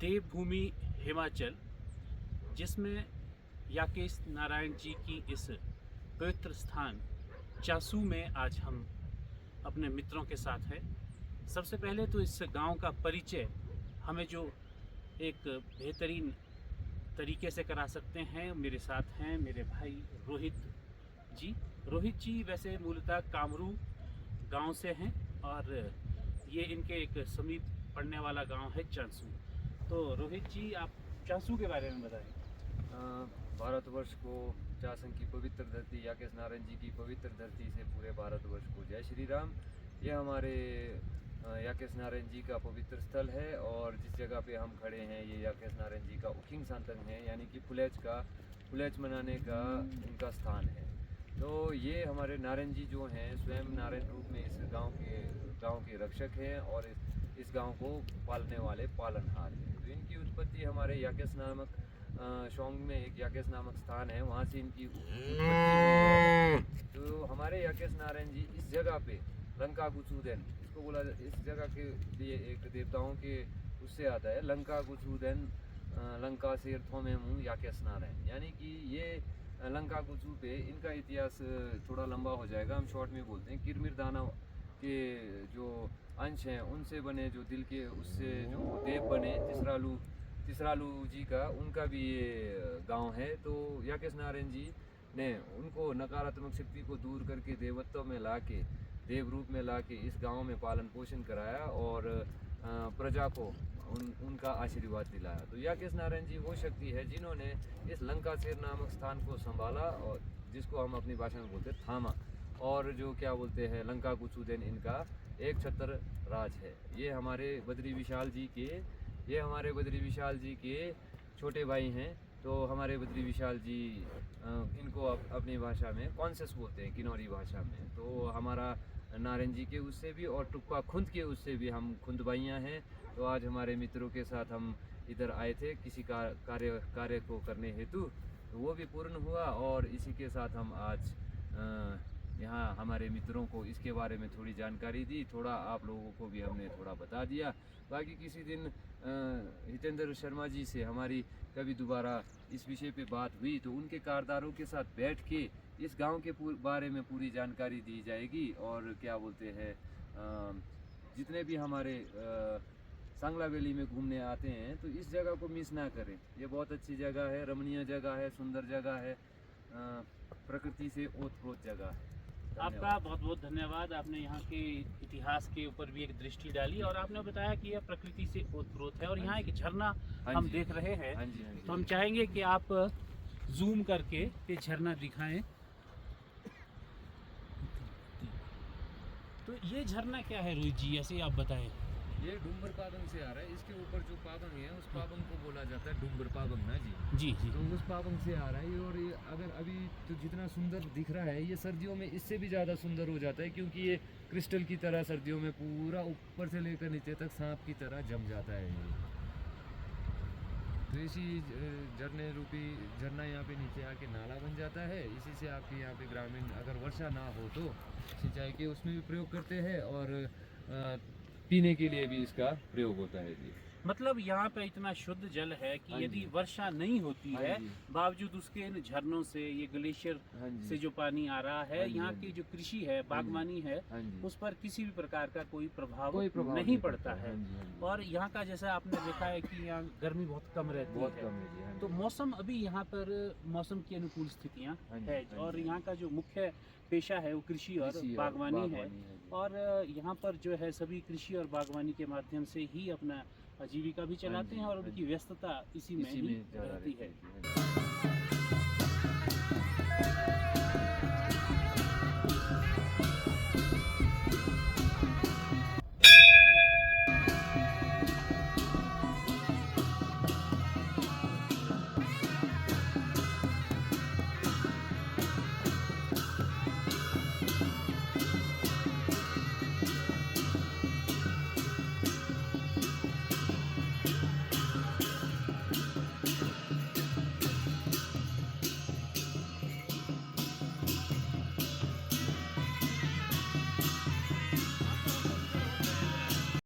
देवभूमि हिमाचल, जिसमें याकेश नारायण जी की इस पवित्र स्थान चासू में आज हम अपने मित्रों के साथ हैं। सबसे पहले तो इस गांव का परिचय हमें जो एक बेहतरीन तरीके से करा सकते हैं, मेरे साथ हैं मेरे भाई रोहित जी। रोहित जी वैसे मूलतः कामरू गांव से हैं और ये इनके एक समीप पड़ने वाला गांव है चासू। तो रोहित जी, आप चासू के बारे में बताएं। भारतवर्ष को चासंग की पवित्र धरती, याकेश नारायण जी की पवित्र धरती से पूरे भारतवर्ष को जय श्री राम। ये हमारे याकेश नारायण जी का पवित्र स्थल है और जिस जगह पे हम खड़े हैं ये याकेश नारायण जी का उखिंग सांतंग है, यानी कि फुलेज मनाने का इनका स्थान है। तो ये हमारे नारायण जी जो हैं स्वयं नारायण रूप में इस गांव के रक्षक हैं और इस गांव को पालने वाले पालनहार हैं। तो इनकी उत्पत्ति हमारे याकेश नामक शोंग में एक याकेश नामक स्थान है, वहाँ से इनकी उत्पत्ति हुई है। तो हमारे याकेश नारायण जी इस जगह पे लंका गुचूदेन इसको बोला, इस जगह के लिए एक देवताओं के उससे आता है लंका गुचूदेन लंका शेर थोमे मुँह याकेश नारायण, यानी कि ये लंका गुचू पे इनका इतिहास थोड़ा लंबा हो जाएगा, हम शॉर्ट में बोलते हैं। किरमिर दानव के जो अंश हैं उनसे बने जो दिल के उससे जो देव बने तिसरालू जी का, उनका भी ये गांव है। तो याकेश नारायण जी ने उनको नकारात्मक शक्ति को दूर करके देवत्व में लाके, देव रूप में लाके इस गांव में पालन पोषण कराया और प्रजा को उनका आशीर्वाद दिलाया। तो याकेश नारायण जी वो शक्ति है जिन्होंने इस लंका शेर नामक स्थान को संभाला और जिसको हम अपनी भाषा में बोलते हैं थामा, और जो क्या बोलते हैं लंका गुचूदेन इनका एक छत्र राज है। ये हमारे बद्री विशाल जी के छोटे भाई हैं। तो हमारे बद्री विशाल जी इनको अपनी भाषा में कॉन्सेस बोलते हैं, किन्नौरी भाषा में। तो हमारा नारायण जी के उससे भी और टुप्पा खुंद के उससे भी हम खुंद भाइयाँ हैं। तो आज हमारे मित्रों के साथ हम इधर आए थे किसी कार्य को करने हेतु, तो वो भी पूर्ण हुआ और इसी के साथ हम आज यहाँ हमारे मित्रों को इसके बारे में थोड़ी जानकारी दी, थोड़ा आप लोगों को भी हमने थोड़ा बता दिया। बाकी किसी दिन हितेंद्र शर्मा जी से हमारी कभी दोबारा इस विषय पे बात हुई तो उनके कारदारों के साथ बैठ के इस गांव के बारे में पूरी जानकारी दी जाएगी। और क्या बोलते हैं जितने भी हमारे सांगला वैली में घूमने आते हैं तो इस जगह को मिस ना करें। ये बहुत अच्छी जगह है, रमणीय जगह है, सुंदर जगह है, प्रकृति से ओतप्रोत जगह है। आपका बहुत बहुत धन्यवाद। आपने यहाँ के इतिहास के ऊपर भी एक दृष्टि डाली और आपने बताया कि यह प्रकृति से ओतप्रोत है और यहाँ एक झरना हम देख रहे हैं। तो हम चाहेंगे कि आप जूम करके ये झरना दिखाएं। तो ये झरना क्या है रोहित जी, ऐसे आप बताएं। ये डूंगर पाबंग से आ रहा है। इसके ऊपर जो पाबंग है उस पाबंग को बोला जाता है डूंगर पाबंग ना जी। जी जी। तो उस पाबंग से आ रहा है और ये अगर अभी तो जितना सुंदर दिख रहा है ये सर्दियों में इससे भी ज़्यादा सुंदर हो जाता है, क्योंकि ये क्रिस्टल की तरह सर्दियों में पूरा ऊपर से लेकर नीचे तक सांप की तरह जम जाता है ये। तो इसी झरने रूपी झरना यहाँ पे नीचे आके नाला बन जाता है। इसी से आपके यहाँ पे ग्रामीण अगर वर्षा ना हो तो सिंचाई के उसमें भी प्रयोग करते हैं और पीने के लिए भी इसका प्रयोग होता है जी। मतलब यहाँ पे इतना शुद्ध जल है कि यदि वर्षा नहीं होती है बावजूद उसके इन झरनों से, ये ग्लेशियर से जो पानी आ रहा है, यहाँ की जो कृषि है, बागवानी है, उस पर किसी भी प्रकार का कोई प्रभाव नहीं पड़ता है। और यहाँ का जैसा आपने देखा है कि यहाँ गर्मी बहुत कम रहती है। तो मौसम अभी यहाँ पर मौसम की अनुकूल स्थितियाँ है और यहाँ का जो मुख्य पेशा है वो कृषि और बागवानी है। और यहाँ पर जो है सभी कृषि और बागवानी के माध्यम से ही अपना आजीविका भी चलाते हैं और उनकी व्यस्तता इसी में ही रहती है।